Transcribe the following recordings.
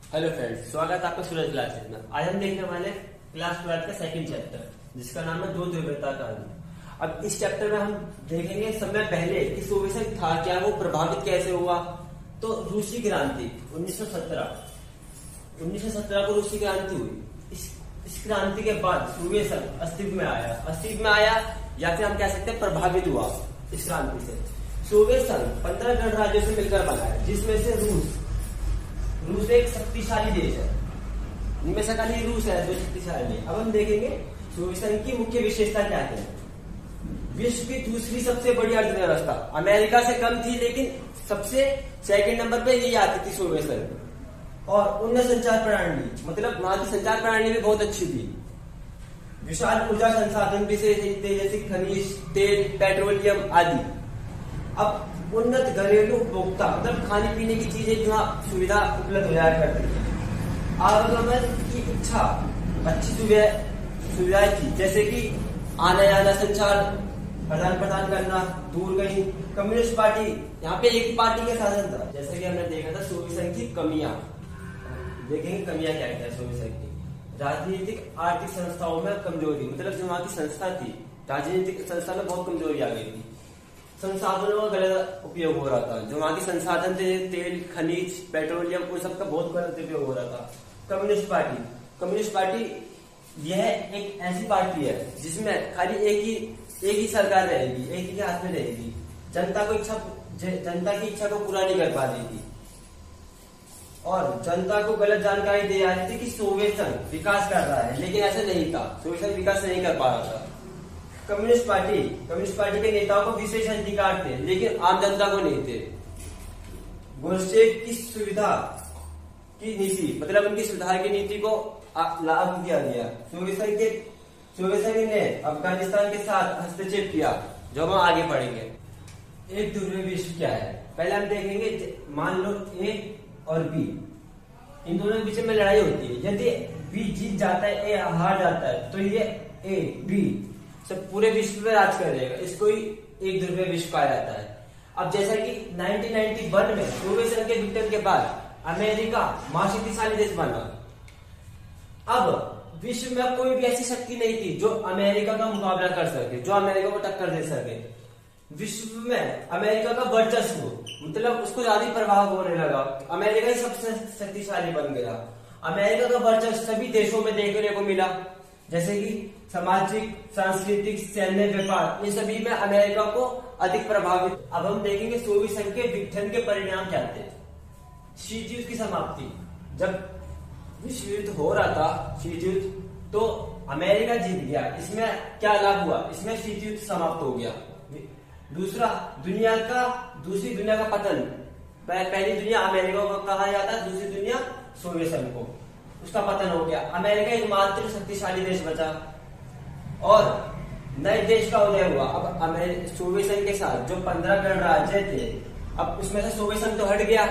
Hello friends, स्वागत है आपका सूरज क्लासेस में। आज हम देखने वाले क्लास 12 का सेकंड चैप्टर, जिसका नाम है दो ध्रुवीयता का आंदोलन। अब इस चैप्टर में हम देखेंगे समय पहले कि सोवियत था क्या, वो प्रभावित कैसे हुआ। तो रूसी क्रांति 1917 को रूसी क्रांति हुई। इस क्रांति के बाद सोवियत संघ अस्तित्व में आया या फिर हम कह सकते हैं प्रभावित हुआ इस क्रांति से। सोवियत संघ 15 गणराज्यों से मिलकर बना है, जिसमें से रूस एक शक्तिशाली देश है। इनमें से खाली रूस है जो शक्तिशाली है। अब हम देखेंगे सोवियत संघ की मुख्य विशेषता क्या है। विश्व की दूसरी सबसे बड़ी अर्थव्यवस्था, अमेरिका से कम थी, लेकिन सबसे सेकंड नंबर पे ये आती थी सोवियत संघ। और उन्नत संचार प्रणाली, मतलब वहां की संचार प्रणाली भी बहुत अच्छी थी। विशाल ऊर्जा संसाधन भी थे, जैसे खनिज तेल, पेट्रोलियम आदि। अब उन्नत घरेलू उपभोक्ता, मतलब खाने पीने की चीजें जहाँ सुविधा उपलब्ध हो जाया करती थी। आवागमन की इच्छा, अच्छी सुविधाएं थी, जैसे कि आना जाना, संचार प्रदान प्रदान करना, दूर कहीं। कम्युनिस्ट पार्टी, यहाँ पे एक पार्टी का शासन था। जैसे कि हमने देखा था सोवियत संघ की कमियां, देखेंगे कमियां क्या क्या है सोवियत संघ की। राजनीतिक आर्थिक संस्थाओं में कमजोरी, मतलब जो वहां की संस्था थी, राजनीतिक संस्था में बहुत कमजोरी आ गई थी। संसाधनों का गलत उपयोग हो रहा था। जो वहां के संसाधन थे, तेल, खनिज, पेट्रोलियम, उन सबका बहुत गलत उपयोग हो रहा था। कम्युनिस्ट पार्टी यह एक ऐसी पार्टी है जिसमें खाली एक ही सरकार रहेगी, एक ही हाथ में रहेगी। जनता की इच्छा को पूरा नहीं कर पा रही थी और जनता को गलत जानकारी दे रही थी कि सोवियत संघ विकास कर रहा है, लेकिन ऐसा नहीं था। सोवियत संघ विकास नहीं कर पा रहा था। कम्युनिस्ट पार्टी के नेताओं को विशेष अधिकार थे, लेकिन आम जनता को नहीं थे। गोल्डस्टेट की सुविधा की नीति, मतलब उनकी सुधार की नीति को लागू किया गया। सोवियत संघ ने अफगानिस्तान के साथ हस्तक्षेप किया, जो हम आगे पढ़ेंगे। एक ध्रुवीय विश्व क्या है, पहले हम देखेंगे। मान लो ए और बी, इन दोनों के बीच में लड़ाई होती है। यदि बी जीत जाता है, ए हार जाता है, तो ये ए बी सब पूरे विश्व में राज कर देगा। इसको ही एक ध्रुवीय विश्व कहा जाता है। अब जैसा कि 1991 में सोवियत संघ के विघटन के बाद अमेरिका महाशक्तिशाली देश बना। अब विश्व में कोई भी ऐसी शक्ति नहीं थी जो अमेरिका का मुकाबला कर सके, जो अमेरिका को टक्कर दे सके। विश्व में अमेरिका का वर्चस्व, मतलब उसको ज्यादा प्रभाव होने लगा। अमेरिका ही सबसे शक्तिशाली बन गया। अमेरिका का वर्चस्व सभी देशों में देखने को मिला, जैसे कि सामाजिक, सांस्कृतिक, सैन्य, व्यापार, इन सभी में अमेरिका को अधिक प्रभावित। अब हम देखेंगे सोवियत संघ के विघटन के परिणाम क्या थे। शीत युद्ध की समाप्ति, जब विश्व युद्ध हो रहा था, शीत युद्ध, तो अमेरिका जीत गया। इसमें क्या लाभ हुआ, इसमें शीत युद्ध समाप्त हो गया। दूसरी दुनिया का पतन। पहली दुनिया अमेरिका को कहा जाता है, दूसरी दुनिया सोवियत संघ को, उसका पतन हो गया। अमेरिका एकमात्र शक्तिशाली देश बचा और नए देश का उदय हुआ। अब सोवियत संघ के साथ जो 15 गणराज्य थे, अब उसमें से सोवियत संघ तो हट गया।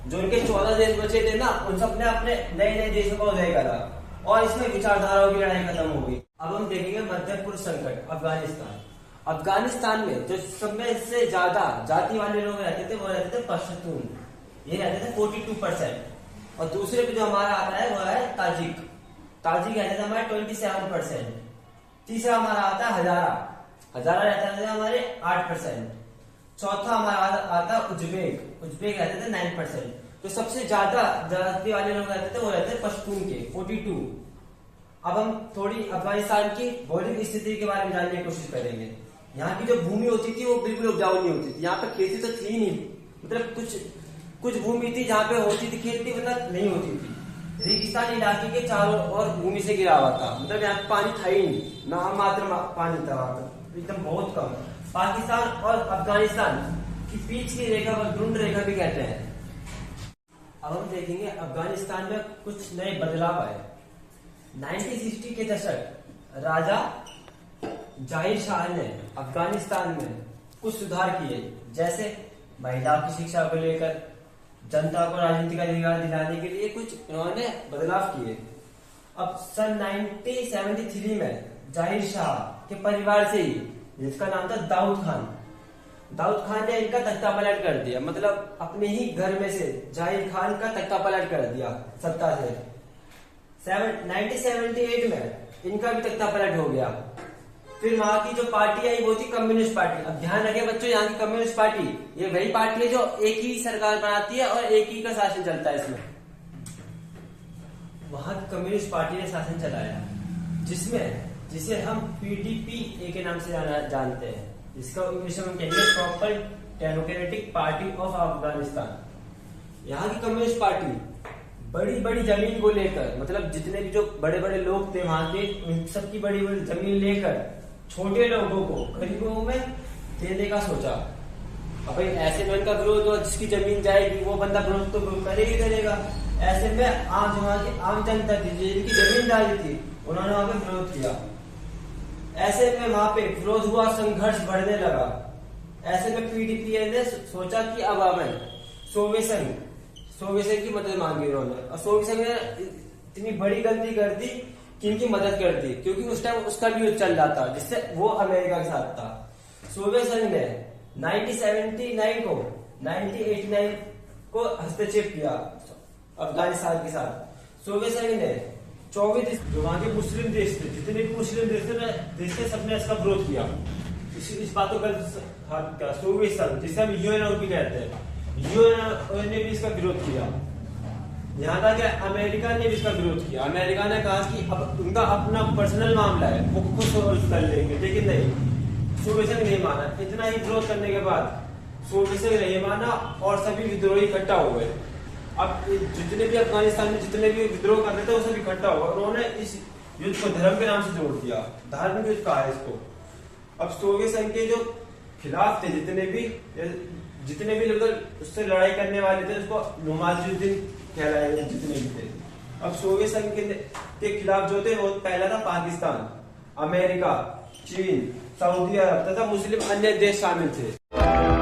जो उनके 14 देश बचे थे ना, उन सब ने अपने नए नए देशों का उदय करा और इसमें विचारधाराओं की लड़ाई खत्म हो गई। अब हम देखेंगे मध्य पूर्व संकट, अफगानिस्तान में जो सब से ज्यादा जाति वाले लोग रहते थे, वो रहते थे पश्तून, ये रहते थे 42%। और दूसरे पे जो हमारा आता है वो है ताजिक रहते थे हमारे 27%। तीसरा हमारा आता है हजारा रहता थे हमारे 8%। चौथा हमारा आता है उज्बेक रहते थे 9%। तो सबसे ज्यादा जाति वाले लोग रहते थे वो रहते थे पश्तून के 42। अब हम थोड़ी अफगानिस्तान की भौगोलिक स्थिति के बारे में जानने की कोशिश करेंगे। यहाँ की जो भूमि होती थी वो बिल्कुल उपजाऊ नहीं होती थी। यहाँ पे खेती तो थी नहीं, मतलब कुछ भूमि थी जहाँ पे होती थी खेती, मतलब नहीं होती थी। रेगिस्तान इलाके के चारों ओर भूमि से घिरा हुआ था, मतलब यहाँ पानी था ही नहीं, ना मात्र पानी था वहां पर, एकदम बहुत कम। पाकिस्तान और अफगानिस्तान की बीच की रेखा को ढूंढ रेखा भी कहते हैं। अब हम देखेंगे अफगानिस्तान में कुछ नए बदलाव आए। 1960 के दशक राजा जाहिर शाह ने अफगानिस्तान में कुछ सुधार किए, जैसे महिलाओं की शिक्षा को लेकर, जनता को राजनीतिक अधिकार दिलाने के लिए कुछ उन्होंने बदलाव किए। अब सन 1973 में जाहिर शाह के परिवार से ही, जिसका नाम था दाऊद खान, दाऊद खान ने इनका तख्ता पलट कर दिया, मतलब अपने ही घर में से जाहिर खान का तख्ता पलट कर दिया सत्ता से। 1978 में इनका भी तख्ता पलट हो गया। फिर वहां की जो पार्टी आई वो थी कम्युनिस्ट पार्टी। अब ध्यान रखें बच्चों, यहाँ की कम्युनिस्ट पार्टी ये वही पार्टी है जो एक ही सरकार बनाती है और एक ही का शासन चलता है इसमें। वहां की कम्युनिस्ट पार्टी ने शासन चलाया, जिसे हम PDP के नाम से जानते हैं, जिसका इंग्लिश में कहेंगे proper democratic party of Afghanistan. यहाँ की कम्युनिस्ट पार्टी बड़ी बड़ी जमीन को लेकर, मतलब जितने भी जो बड़े बड़े लोग थे वहां के, उन सबकी बड़ी बड़ी जमीन लेकर छोटे लोगों को, गरीबों में देने का सोचा। अब भाई ऐसे में उनका विरोध हुआ, जिसकी जमीन जाएगी वो बंदा विरोध तो करेगा। ऐसे में वहां की आम जनता थी जिनकी जमीन डाली थी, उन्होंने वहां पे विरोध किया। ऐसे में वहां पे विरोध हुआ, संघर्ष बढ़ने लगा। ऐसे में PDP ने सोचा कि अब हमें सोवियत संघ की मदद मांगी उन्होंने, और सोवियत संघ ने इतनी बड़ी गलती कर दी कि इनकी मदद कर दी, क्योंकि उस टाइम उसका भी युद्ध चल रहा था जिससे वो अमेरिका के साथ था। सोवियत संघ ने 1989 को हस्तक्षेप किया अफगानिस्तान के साथ। सोवियत संघ ने 24 जो वहां के मुस्लिम देश थे, जितने भी मुस्लिम देश थे सबने इसका विरोध किया। इस बात को क्या सोवियत संघ, जिसे हम यूएनओ भी कहते हैं, यूएनओ ने भी इसका विरोध किया। यहाँ तक अमेरिका ने भी इसका विरोध किया। अमेरिका ने कहा कि अब उनका अपना पर्सनल मामला है, वो खुद सॉल्व कर लेंगे, लेकिन नहीं, सोवियत संघ नहीं माना। इतना ही विरोध करने के बाद सोवियत संघ नहीं माना और सभी विद्रोही इकट्ठा हो गए। अब जितने भी अफगानिस्तान में जितने भी विद्रोह कर रहे थे वो सब इकट्ठा हुआ, उन्होंने इस युद्ध को धर्म के नाम से जोड़ दिया, धार्मिक युद्ध कहा है इसको। अब सोवियत संघ के जो खिलाफ थे जितने भी लोग उससे लड़ाई करने वाले थे, उसको नुमाजुद्दीन कहलाए जितने भी थे। अब सोवियत संघ के खिलाफ जो थे वो पहला था पाकिस्तान, अमेरिका, चीन, सऊदी अरब तथा मुस्लिम अन्य देश शामिल थे।